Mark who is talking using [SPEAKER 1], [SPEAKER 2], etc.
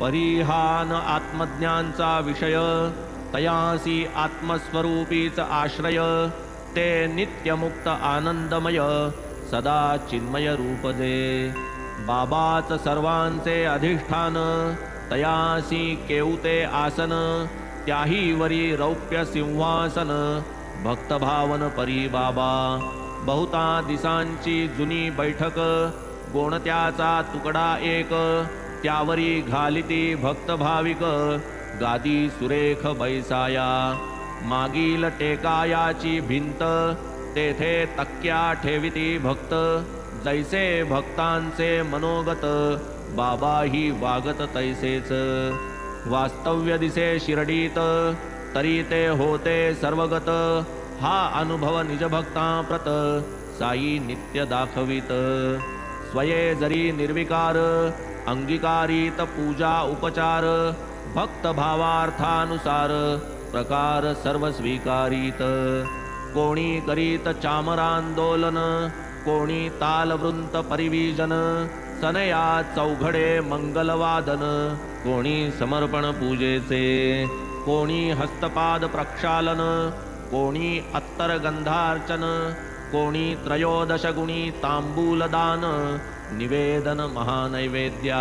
[SPEAKER 1] परिहान आत्मज्ञानचा विषय, तयासी आत्मस्वरूपीच आश्रय, ते नित्यमुक्त आनंदमय सदा चिन्मय रूप दे। बाबाच सर्वांचे अधिष्ठान, तयासी केऊते आसन, त्याही वरी रौप्य सिंहासन, भक्तभावन परी बाबा। बहुता दिसांची जुनी बैठक, गोणत्याचा तुकडा एक, त्यावरी घालिती भक्त भाविक, गादी सुरेख बैसाया। मागील टेकायाची भिंत, तेथे तक्क्या ठेविती भक्त, जैसे भक्तांचे मनोगत, बाबाही वागत तैसेच। वास्तव्य दिसे शिर्डीत, तरी ते होते सर्वगत, हा अनुभव निज भक्तांप्रत, साई नित्य दाखवित। स्वये जरी निर्विकार, अंगीकारित पूजा उपचार, भक्त भावार्थानुसार, प्रकार सर्व स्वीकारित। कोणी करीत चामरांदोलन, कोणी तालवृंत परिवीजन, सनया चौघडे मंगलवादन, कोणी समर्पण पूजेचे, कोणी हस्तपाद प्रक्षालन, कोणी अत्तर गंधार्चन, कोणी त्रयोदश गुणी तांबूलदान, निवेदन महानैवेद्या।